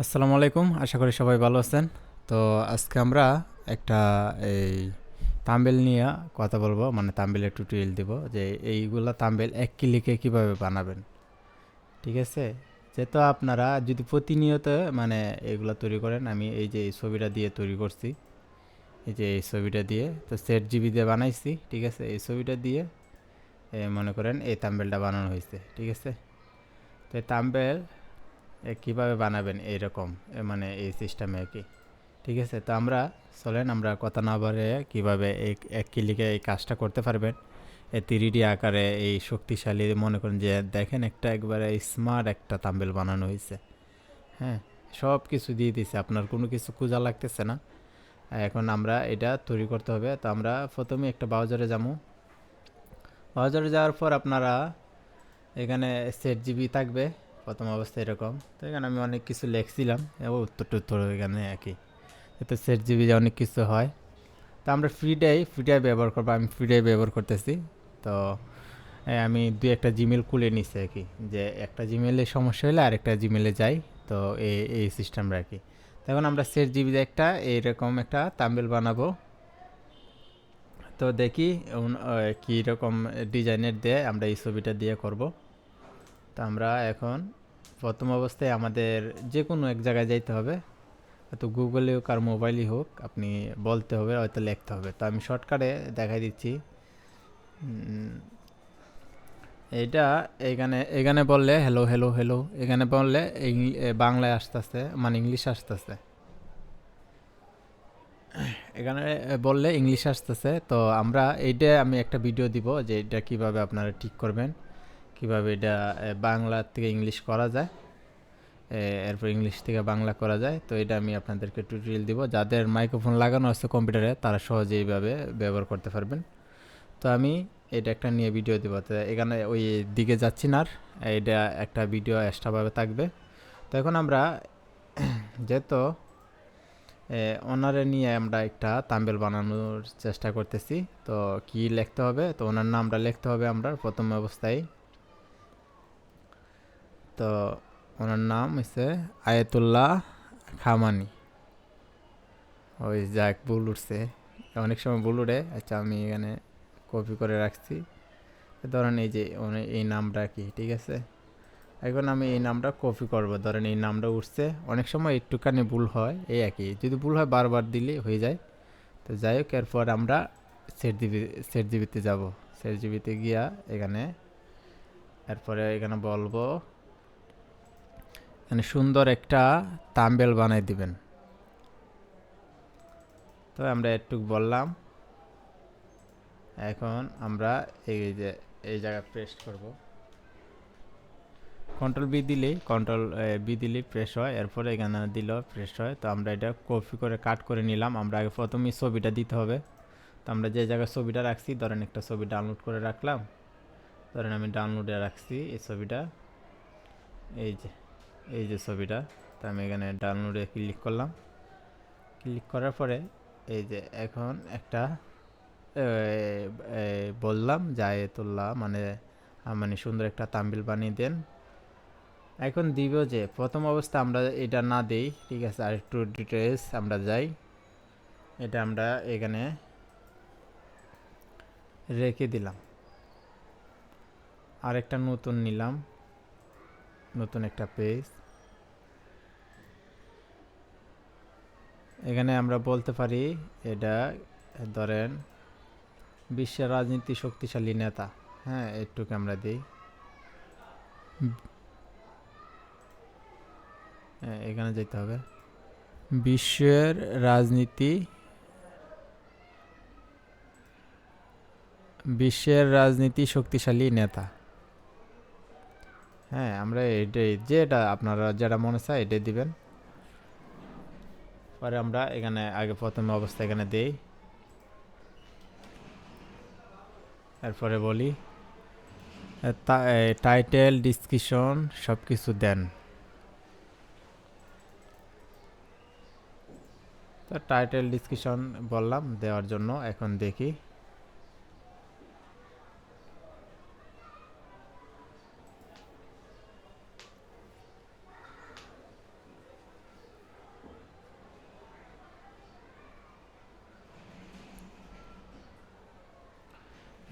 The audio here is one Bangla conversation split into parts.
আসসালামু আলাইকুম, আশা করি সবাই ভালো আছেন। তো আজকে আমরা একটা এই থাম্বনেল নিয়ে কথা বলবো, মানে থাম্বনেলের টিউটোরিয়াল দিব যে এইগুলা থাম্বনেল এক ক্লিকে কিভাবে বানাবেন। ঠিক আছে, যেহেতু আপনারা যদি প্রতিনিয়ত মানে এগুলা তৈরি করেন, আমি এই যে এই ছবিটা দিয়ে তৈরি করছি, এই যে এই ছবিটা দিয়ে তো সেট জিবি দিয়ে বানাইছি। ঠিক আছে, এই ছবিটা দিয়ে মনে করেন এই থাম্বনেলটা বানানো হয়েছে। ঠিক আছে, তো এই থাম্বনেল কীভাবে বানাবেন এইরকম মানে এই সিস্টেমে কি। ঠিক আছে, তো আমরা চলেন আমরা কথা না বাড়ে কীভাবে এই এক ক্লিকে এই কাজটা করতে পারবেন এই 3D আকারে এই শক্তিশালী, মনে করেন যে দেখেন একটা একবারে স্মার্ট একটা থাম্বনেল বানানো হয়েছে। হ্যাঁ, সব কিছু দিয়ে দিছে, আপনার কোনো কিছু খোঁজা লাগতেছে না। এখন আমরা এটা তৈরি করতে হবে। তো আমরা প্রথমে একটা ব্রাউজারে যাবো। ব্রাউজারে যাওয়ার পর আপনারা এখানে সেট জিবি থাকবে প্রথম অবস্থায় এরকম। তো এখানে আমি অনেক কিছু লিখছিলাম, উত্তর টুত্তর এখানে একই। এতে সেট জিবি অনেক কিছু হয়। তো আমরা ফ্রিটাই ব্যবহার করবো, আমি ফ্রিটাই ব্যবহার করতেছি। তো আমি দুই একটা জিমেল খুলে নিচ্ছি আর কি, যে একটা জিমেলে সমস্যা হলে আরেকটা জিমেলে যাই। তো এই সিস্টেম রাখি। তো এখন আমরা সেট জিবি একটা এইরকম একটা থাম্বনেল বানাবো। তো দেখি কী রকম ডিজাইনের দিয়ে আমরা এই ছবিটা দিয়ে করব। তো আমরা এখন প্রথম অবস্থায় আমাদের যে কোনো এক জায়গায় যাইতে হবে, তো গুগলে হোক আর মোবাইলই হোক, আপনি বলতে হবে, হয়তো লিখতে হবে। তো আমি শর্টকাটে দেখাই দিচ্ছি। এইটা এখানে এখানে বললে হ্যালো হ্যালো হ্যালো, এখানে বললে বাংলায় আসতেছে, মানে ইংলিশ আসতেছে। এখানে বললে ইংলিশ আসতেছে। তো আমরা এইটা আমি একটা ভিডিও দিব যে এটা কিভাবে আপনারা ঠিক করবেন, কিভাবে এটা বাংলা থেকে ইংলিশ করা যায়, এরপর ইংলিশ থেকে বাংলা করা যায়। তো এটা আমি আপনাদেরকে টিউটোরিয়াল দিব, যাদের মাইক্রোফোন লাগানো আছে কম্পিউটারে তারা সহজে এইভাবে ব্যবহার করতে পারবেন। তো আমি এটা একটা নিয়ে ভিডিও দিব। তো এখানে ওই দিকে যাচ্ছি না আর, এটা একটা ভিডিও এক্সট্রাভাবে থাকবে। তো এখন আমরা যেহেতু ওনারে নিয়ে আমরা একটা থাম্বনেল বানানোর চেষ্টা করতেছি। তো কি লিখতে হবে, তো ওনার নামটা লিখতে হবে আমরা প্রথম অবস্থায়। তো ওনার নাম হচ্ছে আয়াতুল্লাহ খামানি। ওই যাক, ভুল উঠছে, অনেক সময় ভুল উঠে। আচ্ছা, আমি এখানে কপি করে রাখছি। ধরেন এই যে এই নামটা কি, ঠিক আছে। এখন আমি এই নামটা কপি করব, ধরেন এই নামটা উঠছে, অনেক সময় একটুখানি ভুল হয়, এই একই, যদি ভুল হয় বারবার দিলে হয়ে যায়। তো যাই হোক, এরপর আমরা সেট জিবি সেট জিবিতে যাবো। সেট জিবিতে গিয়া এখানে এরপরে এখানে বলবো এখানে সুন্দর একটা থাম্বনেল বানাই দিবেন। তো আমরা একটু বললাম। এখন আমরা এই যে এই জায়গায় পেস্ট করব, কন্ট্রোল বি দিলেই প্রেস হয়, এরপরে এখানে দিলেও প্রেস হয়। তো আমরা এটা কপি করে কাট করে নিলাম। আমরা আগে প্রথমেই ছবিটা দিতে হবে। তো আমরা যে জায়গায় ছবিটা রাখছি, ধরেন একটা ছবি ডাউনলোড করে রাখলাম, ধরেন আমি ডাউনলোডে রাখছি এই ছবিটা, এই যে এই যে ছবিটা। তো আমি এখানে ডাউনলোডে ক্লিক করলাম। ক্লিক করার পরে এই যে এখন একটা বললাম যে আয়াতুল্লাহ মানে মানে সুন্দর একটা থাম্বনেল বানিয়ে দেন। এখন দিব যে প্রথম অবস্থা আমরা এটা না দেই, ঠিক আছে। আর একটু ডিটেলস আমরা যাই, এটা আমরা এখানে রেখে দিলাম। আর একটা নতুন নিলাম, নতুন একটা পেজ। এখানে আমরা বলতে পারি এটা, ধরেন বিশ্বের রাজনীতি শক্তিশালী নেতা। হ্যাঁ, একটুকে আমরা দিই। এখানে যেতে হবে, বিশ্বের রাজনীতি, বিশ্বের রাজনীতি শক্তিশালী নেতা। হ্যাঁ, আমরা এটাই, যেটা আপনারা যেটা মনে চায় এটাই দিবেন। পরে আমরা এখানে আগে প্রথম অবস্থা এখানে দেই, এরপরে বলি টাইটেল ডিসক্রিপশন সব কিছু দেন। তো টাইটেল ডিসক্রিপশন বললাম দেওয়ার জন্য। এখন দেখি,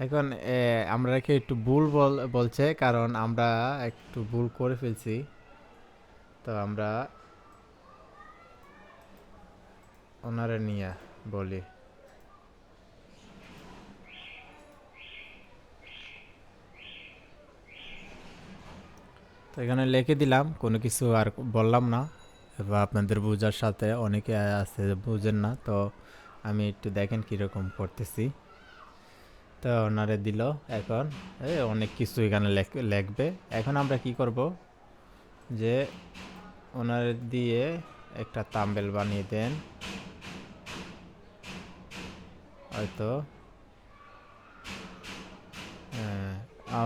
এখন আমরা কি একটু ভুল বলছে, কারণ আমরা একটু ভুল করে ফেলছি। তো আমরা ওনারে নিয়ে বলি। তো এখানে লিখে দিলাম, কোনো কিছু আর বললাম না। এবার আপনাদের বোঝার সাথে অনেকে আছে বুঝেন না, তো আমি একটু দেখেন কীরকম করতেছি। তো ওনারে দিল। এখন অনেক কিছু এখানে লিখবে। এখন আমরা কি করব, যে ওনারে দিয়ে একটা থাম্বনেল বানিয়ে দেন। হয়তো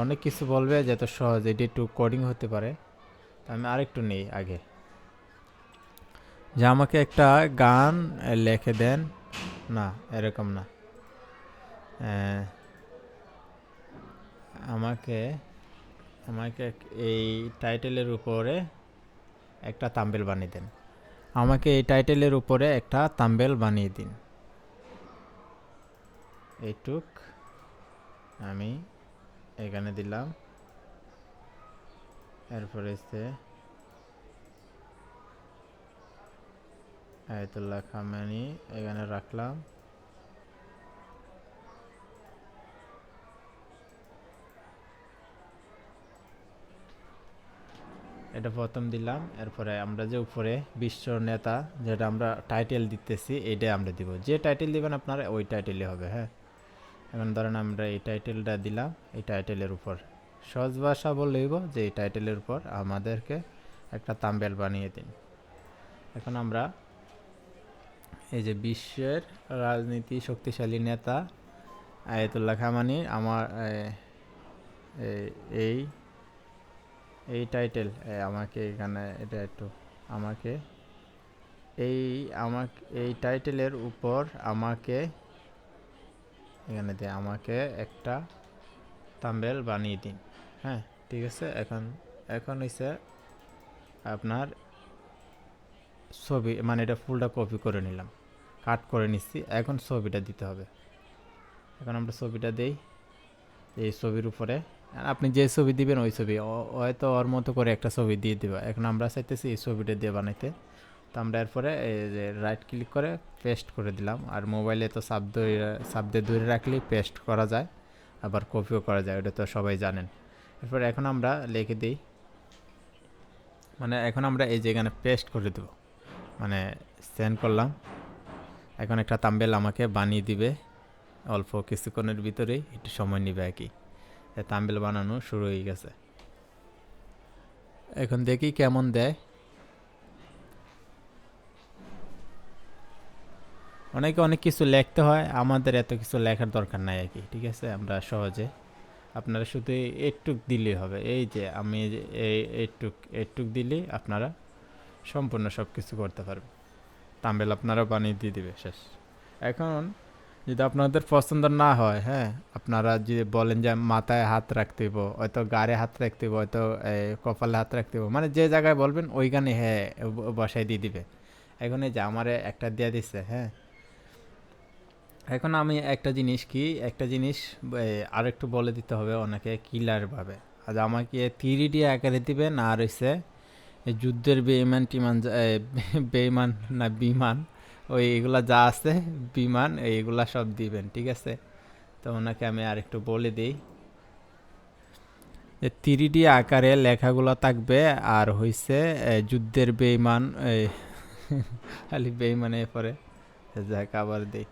অনেক কিছু বলবে যে এত সহজ, এটি একটু কোডিং হতে পারে। আমি আরেকটু নেই আগে, যে আমাকে একটা গান লিখে দেন। না, এরকম না। আমাকে আমাকে এই টাইটেলের উপরে একটা থাম্বনেল বানিয়ে দেন। আমাকে এই টাইটেলের উপরে একটা থাম্বনেল বানিয়ে দিন। এইটুক আমি এখানে দিলাম। এরপরে আয়াতুল্লাহ খামেনি এখানে রাখলাম। এটা প্রথম দিলাম। এরপরে আমরা যে উপরে বিশ্ব নেতা, যেটা আমরা টাইটেল দিতেছি, এইটাই আমরা দিব। যে টাইটেল দিবেন আপনারা ওই টাইটেলই হবে। হ্যাঁ, এখন ধরেন আমরা এই টাইটেলটা দিলাম। এই টাইটেলের উপর সহজ ভাষা বললেইব যে এই টাইটেলের উপর আমাদেরকে একটা থাম্বনেল বানিয়ে দিন। এখন আমরা এই যে বিশ্বের রাজনীতি শক্তিশালী নেতা আয়াতুল্লাহ খামেনি আমার এই এই টাইটেল আমাকে এখানে এটা একটু আমাকে এই টাইটেলের উপর আমাকে এখানে দিয়ে আমাকে একটা থাম্বনেল বানিয়ে দিন। হ্যাঁ, ঠিক আছে। এখন হইছে আপনার ছবি, মানে এটা ফুলটা কপি করে নিলাম, কাট করে নিচ্ছি। এখন ছবিটা দিতে হবে। এখন আমরা ছবিটা দেই। এই ছবির উপরে আপনি যে ছবি দিবেন ওই ছবি হয়তো ওর মতো করে একটা ছবি দিয়ে দেবে। এখন আমরা চাইতেছি এই ছবিটা দিয়ে বানাইতে। তো আমরা এরপরে এই যে রাইট ক্লিক করে পেস্ট করে দিলাম। আর মোবাইলে তো সাব দিয়ে দূরে রাখলেই পেস্ট করা যায়, আবার কপিও করা যায়, ওটা তো সবাই জানেন। এরপর এখন আমরা লিখে দিই, মানে এখন আমরা এই যে এখানে পেস্ট করে দেব, মানে সেন্ড করলাম। এখন একটা থাম্বনেল আমাকে বানিয়ে দিবে অল্প কিছুক্ষণের ভিতরেই, একটু সময় নেবে আর কি। থাম্বনেল বানানো শুরু হয়ে গেছে। এখন দেখি কেমন দেয়। অনেক কিছু লিখতে হয়, আমাদের এত কিছু লেখার দরকার নাই আর কি। ঠিক আছে, আমরা সহজে, আপনারা শুধু এইটুক দিলেই হবে। এই যে আমি এইটুক দিলেই আপনারা সম্পূর্ণ সব কিছু করতে পারবেন। থাম্বনেল আপনারা বানিয়ে দিয়ে দিবে, শেষ। এখন যদি আপনাদের পছন্দ না হয়, হ্যাঁ, আপনারা যদি বলেন যে মাথায় হাত রাখতে হইব, হয়তো গাড়ে হাত রাখতে হইব, হয়তো কপালে হাত রাখতে হইব, মানে যে জায়গায় বলবেন ওইখানে হ্যাঁ বসাই দিয়ে দিবে। এখন এই যে আমারে একটা দিয়ে দিচ্ছে। হ্যাঁ, এখন আমি একটা জিনিস আর একটু বলে দিতে হবে ওনাকে ক্লিয়ারভাবে। আজ আমাকে 3D আকারে দিবেন, আর হইছে যুদ্ধের বেইমান টিমান বেইমান না বিমান, ওই এগুলা যা আছে বিমান, এইগুলা সব দিবেন। ঠিক আছে, তো ওনাকে আমি আর একটু বলে দিই যে 3D আকারে লেখাগুলো থাকবে। আর হইছে যুদ্ধের বেইমান, খালি বেইমানে পরে যাক আবার দিই।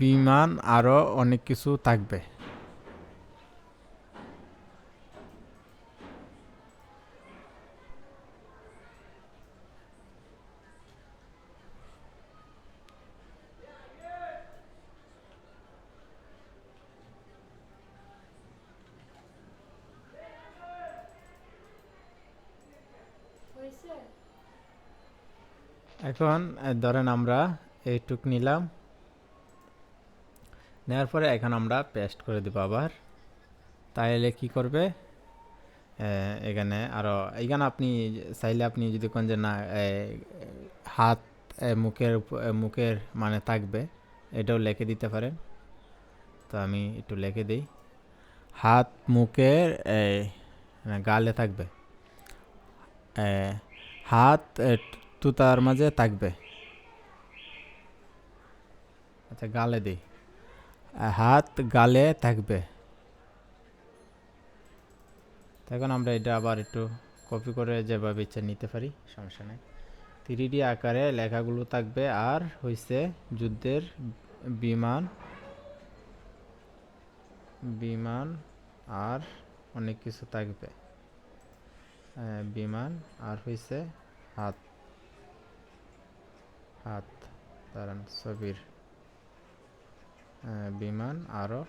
বিমান আরও অনেক কিছু থাকবে। এখন ধরেন আমরা এইটুক নিলাম, নেওয়ার পরে এখন আমরা পেস্ট করে দেবো আবার। তাইলে কি করবে, এখানে আরও, এখানে আপনি চাইলে আপনি যদি কোন যে না হাত মুখের মানে থাকবে, এটাও লিখে দিতে পারেন। তো আমি একটু লিখে দিই, হাত মুখের গালে থাকবে, হাত তুতার মাঝে থাকবে। আচ্ছা গালে দিই, হাত গালে থাকবে। এখন আমরা এটা আবার একটু কপি করে যেভাবে ইচ্ছা নিতে পারি, সমস্যা নেই। 3D আকারে লেখাগুলো থাকবে, আর হইছে যুদ্ধের বিমান, বিমান আর অনেক কিছু থাকবে। বিমান আর হইছে হাত, হাত দাঁড়ান, ছবির বিমান আরও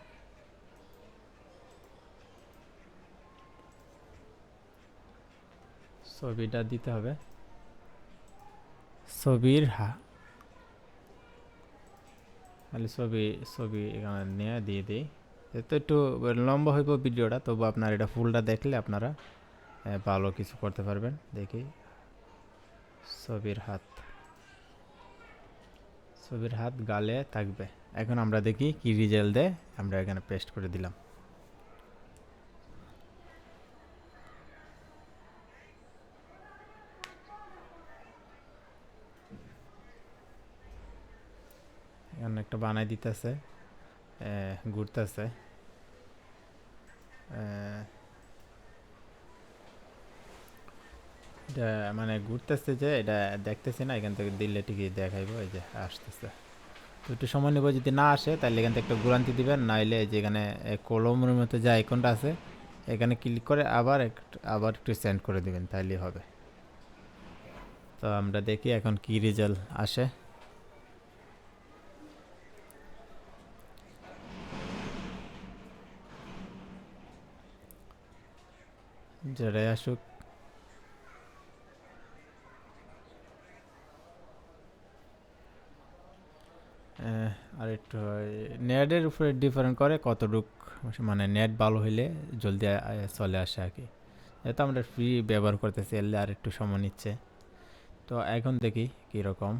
ছবিটা দিতে হবে, ছবির খালি ছবি ছবি এখানে নিয়ে দিয়ে দিই। তো একটু লম্বা হইব ভিডিওটা, তবু আপনার এটা ফুলটা দেখলে আপনারা ভালো কিছু করতে পারবেন। দেখি, ছবির হাত, ছবির হাত গালে থাকবে। এখন আমরা দেখি কি রেজাল্ট দেয়। আমরা এখানে পেস্ট করে দিলাম। এখানে একটা বানাই দিতেছে, ঘুরতেছে, এটা মানে ঘুরতেছে, যে এটা দেখতেছি না, এখান থেকে দিলে ঠিকই দেখাইব। এই যে আসতেছে, তো একটু সময় নেব। যদি না আসে তাহলে এখান থেকে একটা গুরান্তি দিবেন, নাইলে যেখানে কলমের মতো যে আইকনটা আছে এখানে ক্লিক করে আবার একটু সেন্ড করে দিবেন, তাইলেই হবে। তো আমরা দেখি এখন কি রেজাল্ট আসে। যেটাই আসুক, আর একটু নেটের উপরে ডিফারেন্ট করে কতটুক, মানে নেট ভালো হইলে জলদি চলে আসে আর কি। যেহেতু আমরা ফ্রি ব্যবহার করতেছি, এলে আর একটু সময় নিচ্ছে। তো এখন দেখি কীরকম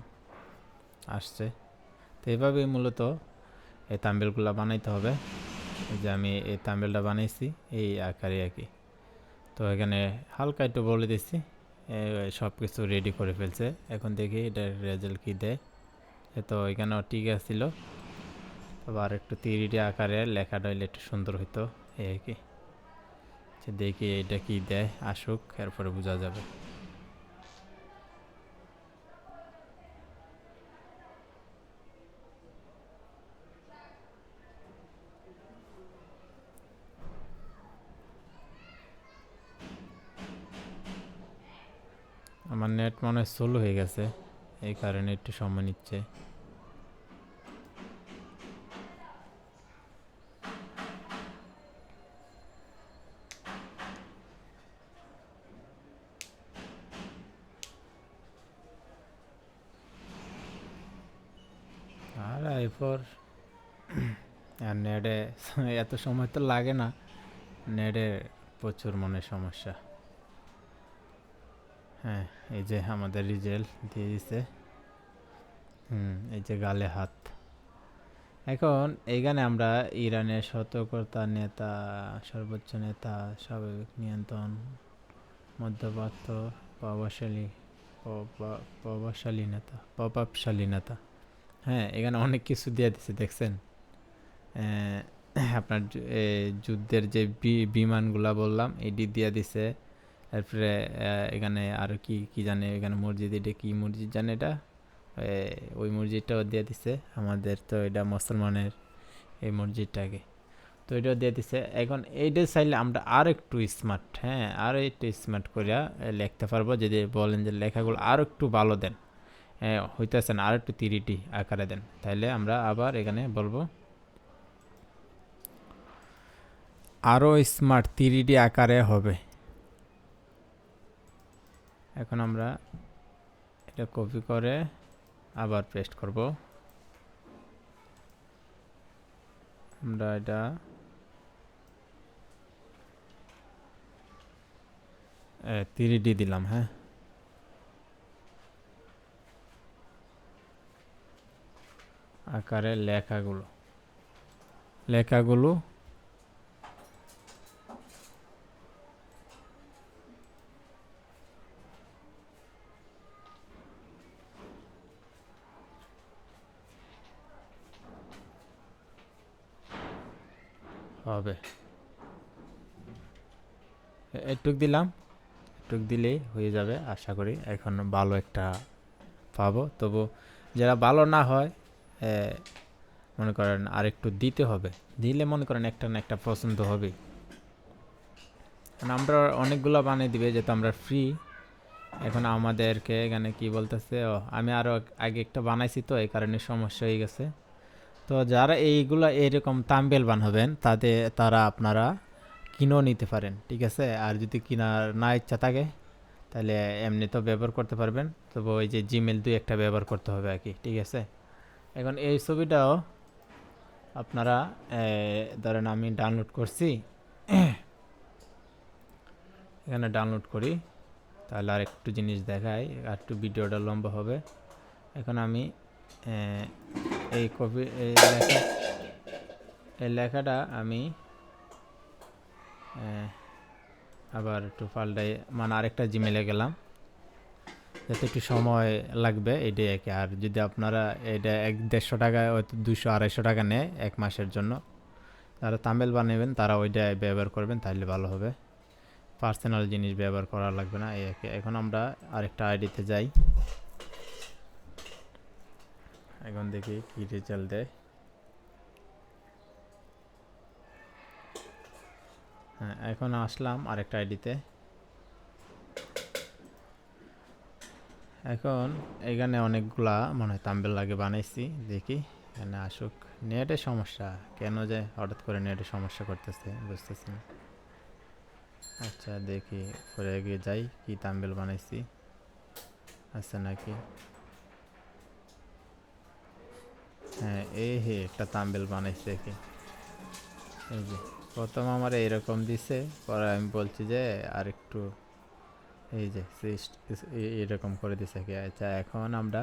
আসছে। তো এইভাবেই মূলত এই থাম্বনেলগুলো বানাইতে হবে। এই যে আমি এই থাম্বনেলটা বানাইছি এই আকারে আর কি। তো এখানে হালকা একটু বলে দিচ্ছি, সব কিছু রেডি করে ফেলছে। এখন দেখি এটার রেজাল্ট কী দেয়। তো এখানেও ঠিক আছিল, তবে আর একটু 3D আকারে লেখাটা হইলে একটু সুন্দর হইতো, এই আর কি। দেখি এটা কি দেয়, আসুক, এরপরে বোঝা যাবে। আমার নেট মনে হয় স্লো হয়ে গেছে, এই কারণে একটু সময় নিচ্ছে। আর এরপর আর নেটে এত সময় তো লাগে না, নেটে প্রচুর মনে সমস্যা। হ্যাঁ, এই যে আমাদের রেজাল্ট দিয়ে দিছে। এই যে গালে হাত। এখন এইখানে আমরা ইরানের সতর্কতা নেতা, সর্বোচ্চ নেতা, স্বাভাবিক নিয়ন্ত্রণ, মধ্যপ্রাচ্য, প্রভাবশালী, প্রভাবশালী নেতা। হ্যাঁ, এখানে অনেক কিছু দিয়ে দিছে, দেখছেন। আপনার যুদ্ধের যে বিমানগুলা বললাম এটি দিয়ে দিছে। তারপরে এখানে আর কি কি জানে, এখানে মসজিদ, এটা কি মসজিদ জানে, এটা ওই মসজিদটাও দিয়ে দিছে। আমাদের তো এটা মুসলমানের এই মসজিদটাকে, তো এটাও দিয়ে দিছে। এখন এইটা চাইলে আমরা আর একটু স্মার্ট, হ্যাঁ আর একটু স্মার্ট করিয়া লিখতে পারবো। যদি বলেন যে লেখাগুলো আর একটু ভালো দেন, হইতেছেন আর একটু 3D আকারে দেন, তাহলে আমরা আবার এখানে বলবো আরও স্মার্ট 3D আকারে হবে। এখন আমরা এটা কপি করে আবার পেস্ট করব। আমরা এটা 3D দিলাম। হ্যাঁ, আকারে লেখাগুলো হবে। এটুক দিলাম, এটুক দিলেই হয়ে যাবে আশা করি। এখন ভালো একটা পাবো। তবু যারা ভালো না হয় মনে করেন আরেকটু দিতে হবে, দিলে মনে করেন একটা না একটা পছন্দ হবে। আমরা অনেকগুলো বানিয়ে দিবে যেহেতু আমরা ফ্রি। এখন আমাদেরকে এখানে কি বলতেছে, আমি আরও আগে একটা বানাইছি তো এই কারণে সমস্যা হয়ে গেছে। তো যারা এইগুলো এরকম তাম্বেল বানাবেন তারা আপনারা কিনেও নিতে পারেন, ঠিক আছে। আর যদি কিনার না ইচ্ছা থাকে তাহলে এমনি তো ব্যবহার করতে পারবেন, তবে ওই যে জিমেল 2 একটা ব্যবহার করতে হবে আর কি, ঠিক আছে। এখন এই ছবিটাও আপনারা ধরেন আমি ডাউনলোড করছি, এখানে ডাউনলোড করি, তাহলে আর একটু জিনিস দেখাই, আর একটু ভিডিওটা লম্বা হবে। এখন আমি এই কপি এই লেখাটা আমি আবার একটু পাল্টাই, মানে আরেকটা জিমেলে গেলাম, যাতে একটু সময় লাগবে এটাই আর কি। আর যদি আপনারা এটা 150 টাকা 200-250 টাকা নেয় 1 মাসের জন্য, যারা তাম্বেল বানাবেন তারা ওইটা ব্যবহার করবেন, তাহলে ভালো হবে। পার্সোনাল জিনিস ব্যবহার করা লাগবে না এই আর কি। এখন আমরা আরেকটা আইডিতে যাই, এখন দেখি কি রেজাল্ট দেয়। হ্যাঁ, এখন আসলাম আরেকটা আইডিতে। এখন এখানে অনেকগুলা মনে হয় তাম্বেল লাগে বানাইছি, দেখি এখানে আসুক। নেটের সমস্যা, কেন যে হঠাৎ করে নেটের সমস্যা করতেছে বুঝতেছি না। আচ্ছা দেখি পরে এগিয়ে যাই, কি তাম্বেল বানাইছি আছে নাকি। হ্যাঁ হে একটা তাম্বেল বানাইছে কি, এই যে প্রথম আমার এইরকম দিছে, পরে আমি বলছি যে আর একটু এই যে এরকম করে দিছে কি। আচ্ছা এখন আমরা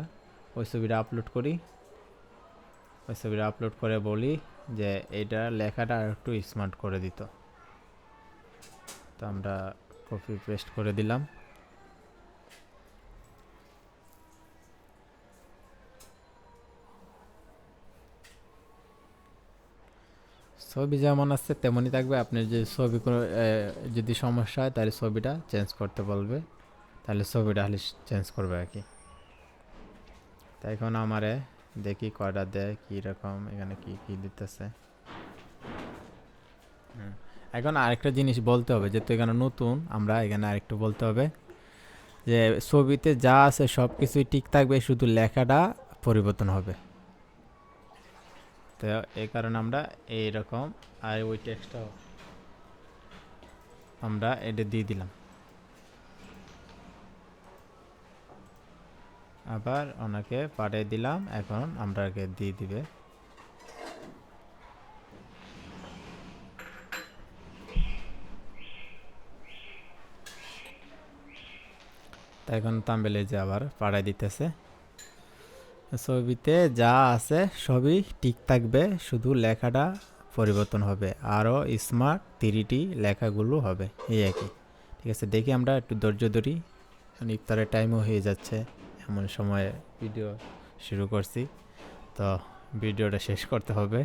ওই ছবিটা আপলোড করি, ওই ছবিটা আপলোড করে বলি যে এইটা লেখাটা আর একটু স্মার্ট করে দিত। তো আমরা কপি পেস্ট করে দিলাম। ছবি যেমন আছে তেমনই থাকবে, আপনার যে ছবি যদি সমস্যা হয় তাহলে ছবিটা চেঞ্জ করতে বলবে, তাহলে ছবিটা খালি চেঞ্জ করবে আর কি। তাই এখন আমারে দেখি কয়টা দেয়, কীরকম এখানে কি কি দিতেছে। এখন আরেকটা জিনিস বলতে হবে, যেহেতু এখানে নতুন আমরা এখানে আরেকটু বলতে হবে যে ছবিতে যা আছে সব কিছুই ঠিক থাকবে, শুধু লেখাটা পরিবর্তন হবে। তো এই কারণে আমরা এইরকম, আর ওই টেক্সটটাও আমরা এটা দিয়ে দিলাম, আবার ওনাকে পাঠিয়ে দিলাম, এখন আমরা দিয়ে দিবে। তাই এখন তাম্বেলে যে আবার পাঠিয়ে দিতেছে। ছবিতে যা আছে সবই ঠিক থাকবে, শুধু লেখাটা পরিবর্তন হবে, আরও স্মার্ট 3D লেখাগুলো হবে, এই আর কি। ঠিক আছে, দেখি আমরা একটু ধৈর্য ধরি, ইফতারের টাইমও হয়ে যাচ্ছে, এমন সময় ভিডিও শুরু করছি, তো ভিডিওটা শেষ করতে হবে।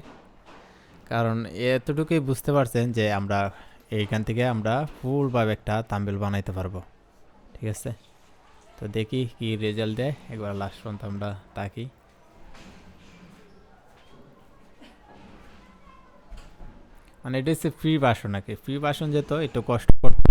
কারণ এতটুকুই বুঝতে পারছেন যে আমরা এইখান থেকে আমরা ফুলভাবে একটা থাম্বনেল বানাইতে পারবো, ঠিক আছে। তো দেখি কি রেজাল্ট দেয়, একবার লাস্ট পর্যন্ত আমরা তাকি। মানে এটা হচ্ছে ফ্রি ভার্সন আর কি, ফ্রি ভার্সন যেত একটু কষ্ট করতে